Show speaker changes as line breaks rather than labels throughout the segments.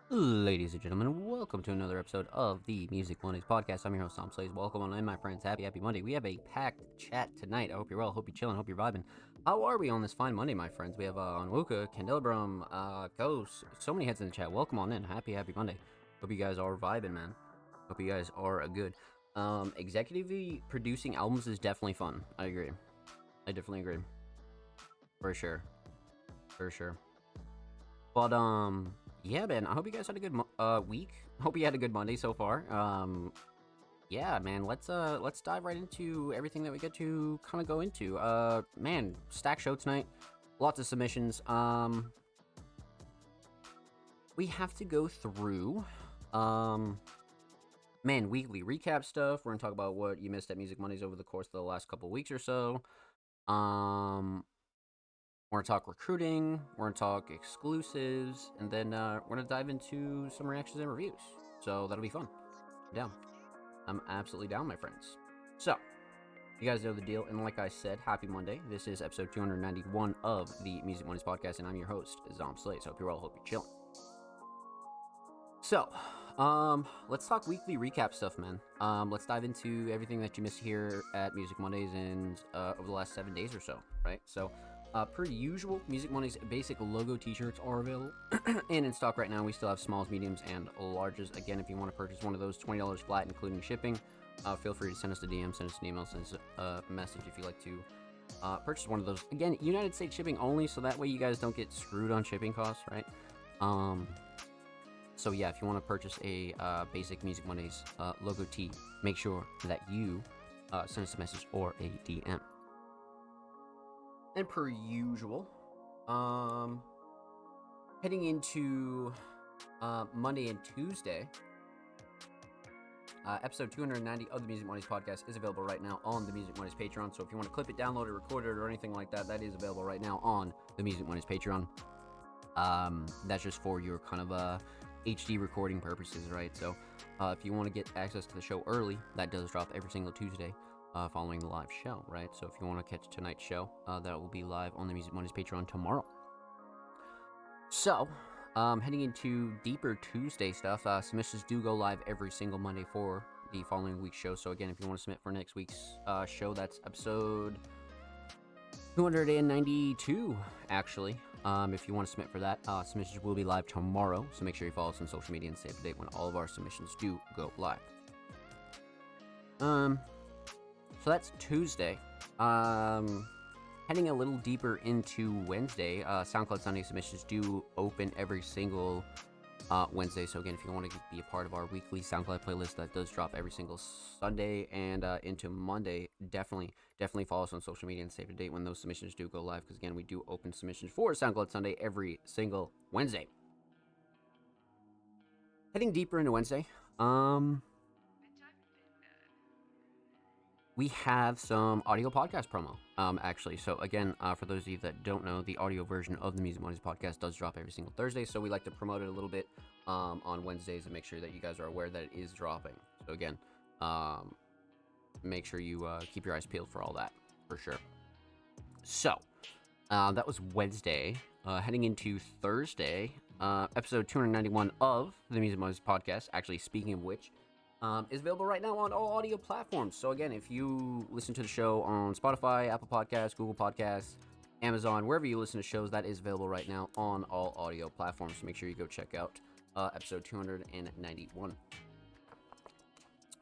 Ladies and gentlemen, welcome to another episode of the Music Mondays podcast. I'm your host, Tom Slays. Welcome on in, my friends. Happy Monday. We have a packed chat tonight. I hope you're well. Hope you're chilling. Hope you're vibing. How are we on this fine Monday, my friends? We have Onwuka, Candelabrum, Ghost, so many heads in the chat. Welcome on in. Happy Monday. Hope you guys are vibing, man. Hope you guys are good. Executively producing albums is definitely fun. I agree. I definitely agree. For sure. For sure. But yeah, man. I hope you guys had a good week. Hope you had a good Monday so far. Yeah, man. Let's dive right into everything that we get to kind of go into. Man, stack show tonight. Lots of submissions. We have to go through man, weekly recap stuff. We're gonna talk about what you missed at Music Mondays over the course of the last couple weeks or so. We're gonna talk recruiting, we're gonna talk exclusives, and then we're gonna dive into some reactions and reviews. So that'll be fun. I'm down. I'm absolutely down, my friends. So, you guys know the deal, and like I said, happy Monday. This is episode 291 of the Music Mondays podcast, and I'm your host, Zom Slays. Hope you're well, hope you're chilling. So, let's talk weekly recap stuff, man. Let's dive into everything that you missed here at Music Mondays and over the last 7 days or so, right? So, per usual, Music Mondays basic logo t-shirts are available and in stock right now. We still have smalls, mediums, and larges. Again, if you want to purchase one of those, $20 flat, including shipping. Feel free to send us a DM, send us an email, send us a message if you'd like to purchase one of those. Again, United States shipping only, so that way you guys don't get screwed on shipping costs, right? So yeah, if you want to purchase a basic Music Mondays logo tee, make sure that you send us a message or a DM. And per usual, heading into Monday and Tuesday, episode 290 of the Music Mondays podcast is available right now on the Music Mondays Patreon. So if you want to clip it, download it, record it, or anything like that, that is available right now on the Music Mondays Patreon. That's just for your kind of HD recording purposes, right? So if you want to get access to the show early, that does drop every single Tuesday following the live show, right? So if you want to catch tonight's show, that will be live on the Music Mondays Patreon tomorrow. So, heading into deeper Tuesday stuff, submissions do go live every single Monday for the following week's show. So again, if you want to submit for next week's show, that's episode 292, actually. If you want to submit for that, submissions will be live tomorrow, so make sure you follow us on social media and stay up to date when all of our submissions do go live. So that's Tuesday. Heading a little deeper into Wednesday, SoundCloud Sunday submissions do open every single Wednesday. So again, if you want to be a part of our weekly SoundCloud playlist that does drop every single Sunday and into Monday, definitely follow us on social media and stay up to date when those submissions do go live. Because again, we do open submissions for SoundCloud Sunday every single Wednesday. Heading deeper into Wednesday, we have some audio podcast promo, actually. So again, for those of you that don't know, the audio version of the Music Mondays podcast does drop every single Thursday. So we like to promote it a little bit on Wednesdays and make sure that you guys are aware that it is dropping. So again, make sure you keep your eyes peeled for all that, for sure. So that was Wednesday. Heading into Thursday, episode 291 of the Music Mondays podcast. Actually, speaking of which, is available right now on all audio platforms. So again, if you listen to the show on Spotify, Apple Podcasts, Google Podcasts, Amazon, wherever you listen to shows, that is available right now on all audio platforms. So make sure you go check out episode 291.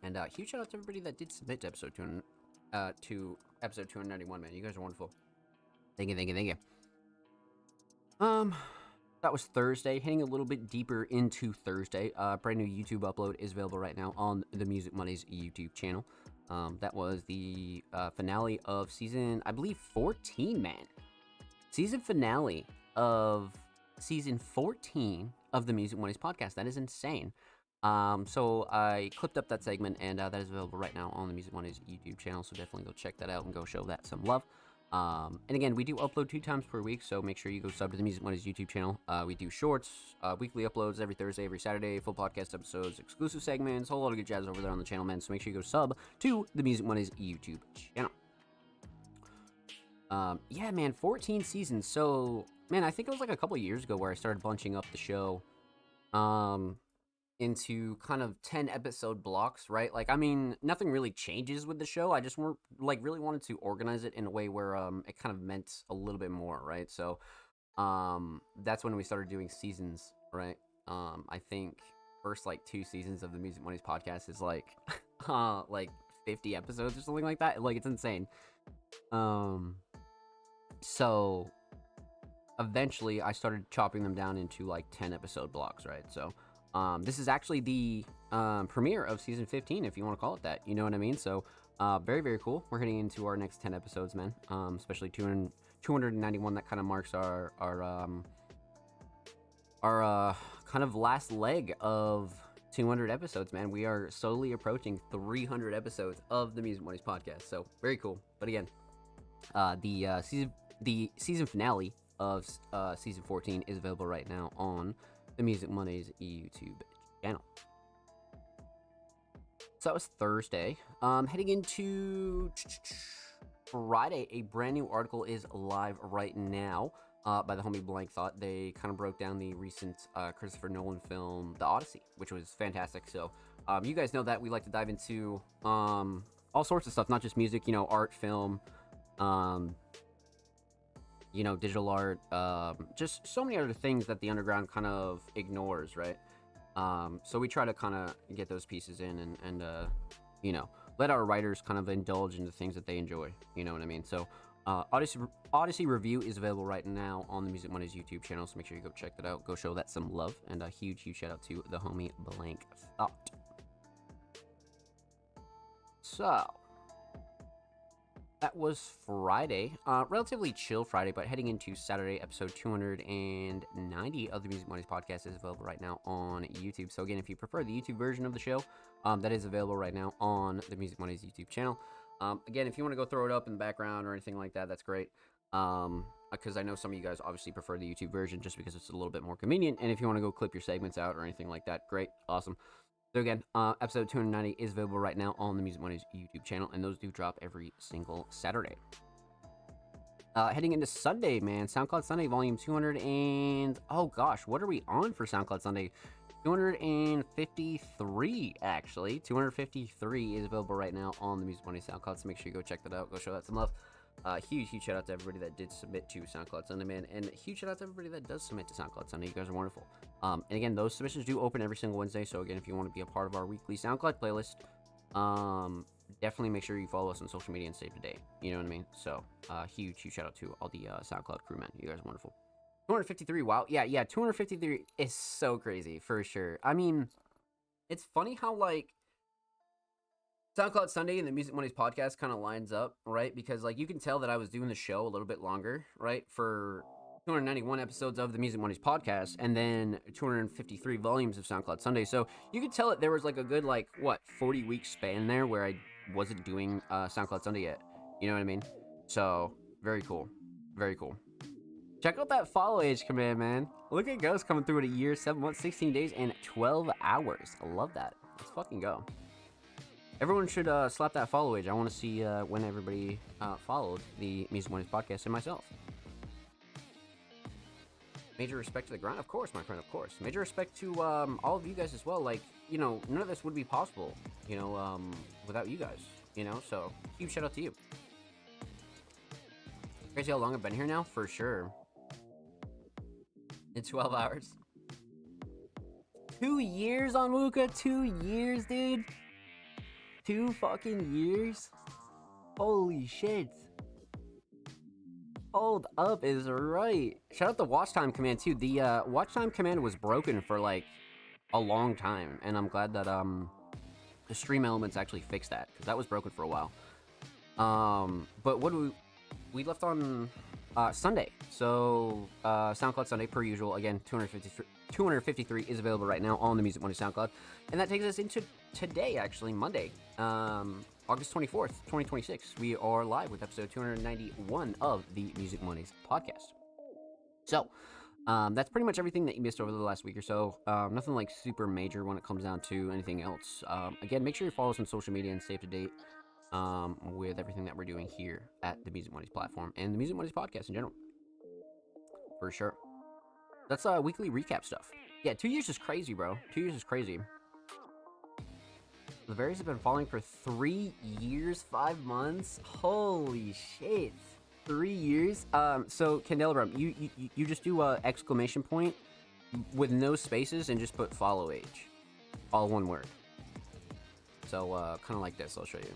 And huge shout out to everybody that did submit to episode 291, man. You guys are wonderful. Thank you. That was Thursday. Heading a little bit deeper into Thursday, brand new YouTube upload is available right now on the Music Mondays YouTube channel. That was the finale of season, I believe, 14, man. Season finale of season 14 of the Music Mondays podcast. That is insane. So I clipped up that segment, and that is available right now on the Music Mondays YouTube channel. So definitely go check that out and go show that some love. And again, we do upload 2 times per week, so make sure you go sub to the Music Mondays YouTube channel. We do shorts, weekly uploads every Thursday, every Saturday, full podcast episodes, exclusive segments, whole lot of good jazz over there on the channel, man. So make sure you go sub to the Music Mondays YouTube channel. Yeah, man, 14 seasons. So, man, I think it was like a couple years ago where I started bunching up the show um, into kind of 10 episode blocks, right? Like, I mean, nothing really changes with the show. I just really wanted to organize it in a way where it kind of meant a little bit more, right? So that's when we started doing seasons, right? I think first like 2 seasons of the Music Money's podcast is like like 50 episodes or something like that. Like, it's insane. Um so eventually I started chopping them down into like 10 episode blocks, right? So this is actually the premiere of season 15, if you want to call it that. You know what I mean? So very, very cool. We're heading into our next 10 episodes, man. Especially 291. That kind of marks our kind of last leg of 200 episodes, man. We are slowly approaching 300 episodes of the Music Money's podcast. So very cool. But again, the season finale of season 14 is available right now on the Music Money's YouTube channel. So that was Thursday. Heading into Friday, a brand new article is live right now by the homie Blank Thought. They kind of broke down the recent Christopher Nolan film, The Odyssey, which was fantastic. So you guys know that we like to dive into all sorts of stuff, not just music, art, film, digital art, just so many other things that the underground kind of ignores, right? So we try to kind of get those pieces in and let our writers kind of indulge in the things that they enjoy. You know what I mean? So Odyssey review is available right now on the Music Money's YouTube channel, so make sure you go check that out. Go show that some love, and a huge shout out to the homie Blank Thought. So that was Friday. Relatively chill Friday, but heading into Saturday, episode 290 of the Music Money's podcast is available right now on YouTube. So again, if you prefer the YouTube version of the show, that is available right now on the Music Money's YouTube channel. Again, if you want to go throw it up in the background or anything like that, that's great. Because I know some of you guys obviously prefer the YouTube version just because it's a little bit more convenient. And if you want to go clip your segments out or anything like that, great, awesome. So again, episode 290 is available right now on the Music Money's YouTube channel, and those do drop every single Saturday. Heading into Sunday, man, SoundCloud Sunday, volume 200 and... Oh gosh, what are we on for SoundCloud Sunday? 253, actually. 253 is available right now on the Music Money SoundCloud, so make sure you go check that out. Go show that some love. Huge shout out to everybody that did submit to SoundCloud Sunday, man, and huge shout out to everybody that does submit to SoundCloud Sunday. You guys are wonderful. And again, those submissions do open every single Wednesday, so again, if you want to be a part of our weekly SoundCloud playlist, definitely make sure you follow us on social media and stay up to date. You know what I mean? So, huge shout out to all the SoundCloud crewmen. You guys are wonderful. 253, wow. Yeah, 253 is so crazy, for sure. I mean, it's funny how, like, SoundCloud Sunday and the Music Money's podcast kind of lines up, right? Because, like, you can tell that I was doing the show a little bit longer, right? For 291 episodes of the Music Money's podcast, and then 253 volumes of SoundCloud Sunday. So you could tell that there was, like, a good, 40-week span there where I wasn't doing SoundCloud Sunday yet. You know what I mean? So, very cool. Very cool. Check out that follow age command, man. Look at Ghost coming through in a year, 7 months, 16 days, and 12 hours. I love that. Let's fucking go. Everyone should slap that follow age. I want to see when everybody followed the Music Money's podcast and myself. Major respect to the grind, of course, my friend, of course. Major respect to all of you guys as well. Like, none of this would be possible, without you guys, So, huge shout out to you. Crazy how long I've been here now? For sure. In 12 hours. 2 years on Wooka? 2 years, dude? 2 fucking years? Holy shit. Hold up is right. Shout out the watch time command too. The watch time command was broken for like a long time, and I'm glad that the Stream Elements actually fixed that, because that was broken for a while. But what do we left on Sunday. So SoundCloud Sunday per usual. Again, 253 is available right now on the Music Money SoundCloud. And that takes us into today, actually, Monday, August 24th, 2026. We are live with episode 291 of the Music Money's podcast. So, that's pretty much everything that you missed over the last week or so. Nothing like super major when it comes down to anything else. Again, make sure you follow us on social media and stay up to date with everything that we're doing here at the Music Money's platform and the Music Money's podcast in general. For sure. That's weekly recap stuff. Yeah, 2 years is crazy, bro. 2 years is crazy. The berries have been falling for 3 years, 5 months. Holy shit. 3 years. So Candelabrum, you just do exclamation point with no spaces and just put follow age, all one word. So kind of like this. I'll show you.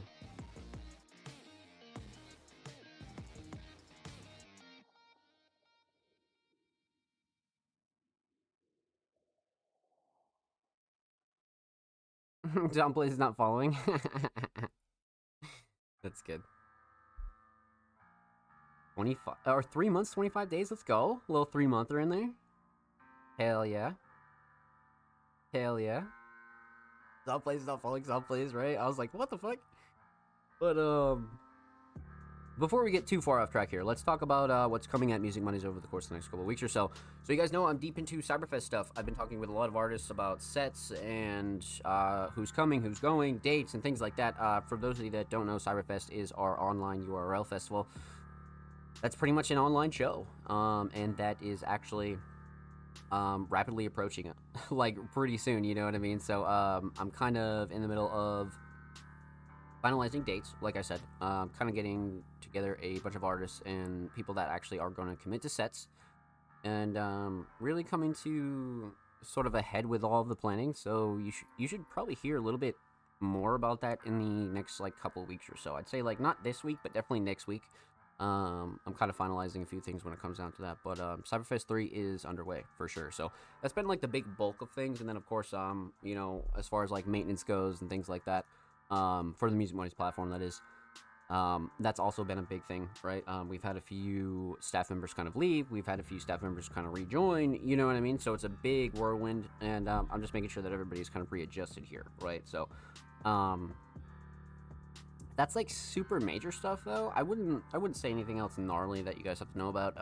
John Blaze is not following. That's good. 25 or 3 months, 25 days. Let's go. A little 3-monther in there. Hell yeah. Hell yeah. John Blaze is not following John Blaze, right? I was like, what the fuck? But before we get too far off track here, let's talk about what's coming at Music Mondays over the course of the next couple of weeks or so. So you guys know I'm deep into Cyberfest stuff. I've been talking with a lot of artists about sets and who's coming, who's going, dates, and things like that. For those of you that don't know, Cyberfest is our online URL festival. That's pretty much an online show, and that is actually rapidly approaching it, like pretty soon, you know what I mean? So I'm kind of in the middle of finalizing dates, like I said, kind of getting together a bunch of artists and people that actually are going to commit to sets, and really coming to sort of ahead with all of the planning. So you should probably hear a little bit more about that in the next like couple weeks or so. I'd say like not this week, but definitely next week. I'm kind of finalizing a few things when it comes down to that, but Cyberfest 3 is underway for sure. So that's been like the big bulk of things, and then of course, you know, as far as like maintenance goes and things like that. For the Music Mondays platform, that is. That's also been a big thing, right? We've had a few staff members kind of leave. We've had a few staff members kind of rejoin, you know what I mean? So it's a big whirlwind, and I'm just making sure that everybody's kind of readjusted here, right? So that's like super major stuff, though. I wouldn't say anything else gnarly that you guys have to know about.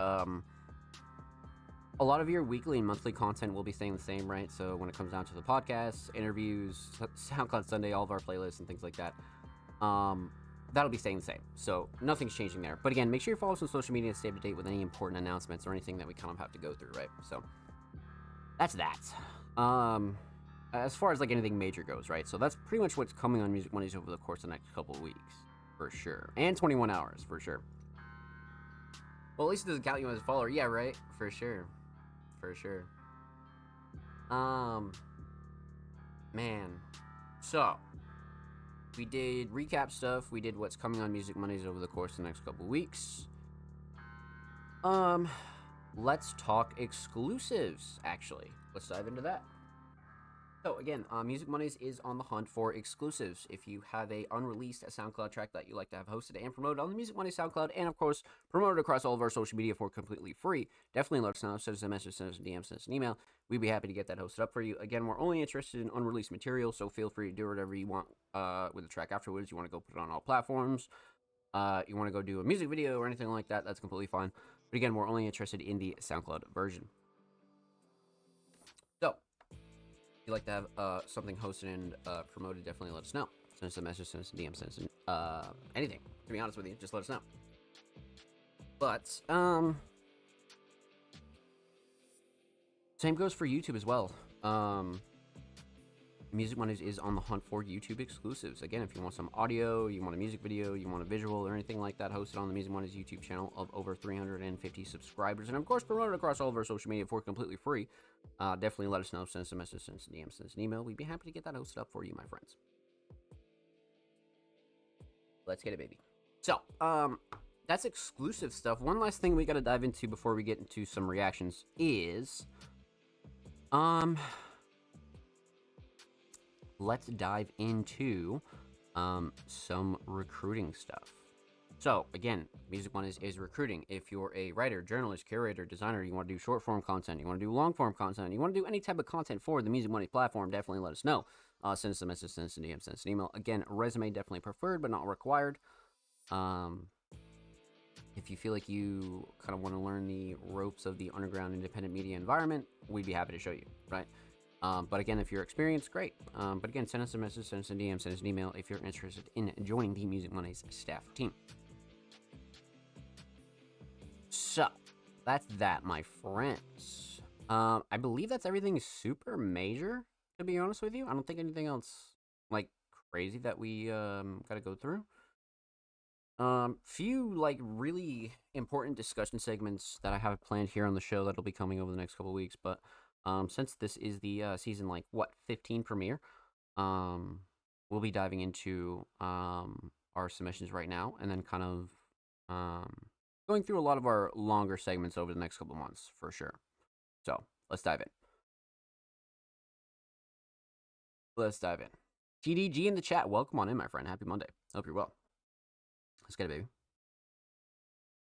A lot of your weekly and monthly content will be staying the same, right? So when it comes down to the podcasts, interviews, SoundCloud Sunday, all of our playlists and things like that, that'll be staying the same. So nothing's changing there. But again, make sure you follow us on social media to stay up to date with any important announcements or anything that we kind of have to go through, right? So that's that. As far as like anything major goes, right? So that's pretty much what's coming on Music Mondays over the course of the next couple of weeks, for sure. And 21 hours, for sure. Well, at least it doesn't count you as a follower. Yeah, right? For sure. For sure. Man. So, we did recap stuff. We did what's coming on Music Mondays over the course of the next couple weeks. Let's talk exclusives, actually. Let's dive into that. So again, Music Mondays is on the hunt for exclusives. If you have a unreleased SoundCloud track that you like to have hosted and promoted on the Music Mondays SoundCloud, and of course promoted across all of our social media for completely free, definitely let us know. Send us a message, send us a DM, send us an email. We'd be happy to get that hosted up for you. Again, we're only interested in unreleased material, so feel free to do whatever you want with the track afterwards. You want to go put it on all platforms, you want to go do a music video or anything like that, that's completely fine. But again, we're only interested in the SoundCloud version. So, if you'd like to have something hosted and promoted, definitely let us know. Send us a message, send us a DM, send us anything. To be honest with you, just let us know. But same goes for YouTube as well. Music Mondays is on the hunt for YouTube exclusives. Again, if you want some audio, you want a music video, you want a visual or anything like that hosted on the Music Mondays YouTube channel of over 350 subscribers, and of course promoted across all of our social media for completely free, definitely let us know. Send us a message, send us a DM, send us an email. We'd be happy to get that hosted up for you, my friends. Let's get it, baby. So, that's exclusive stuff. One last thing we got to dive into before we get into some reactions is, let's dive into some recruiting stuff. So again, Music Mondays is recruiting. If you're a writer, journalist, curator, designer, you want to do short form content, you want to do long form content, you want to do any type of content for the Music Mondays platform, definitely let us know. Send us a message, send us an DM, send us an email. Again, resume definitely preferred, but not required. If you feel like you kind of want to learn the ropes of the underground independent media environment, we'd be happy to show you, right? But again, if you're experienced, great. But again, send us a message, send us a DM, send us an email if you're interested in joining the Music Mondays staff team. So, that's that, my friends. I believe that's everything super major, to be honest with you. I don't think anything else like crazy that we got to go through. Few like really important discussion segments that I have planned here on the show that'll be coming over the next couple of weeks, but since this is the season like what 15 premiere, um we'll be diving into our submissions right now and then kind of um going through a lot of our longer segments over the next couple of months for sure. So, let's dive in. Let's dive in. TDG in the chat. Welcome on in, my friend. Happy Monday. Hope you're well. Let's get it, baby.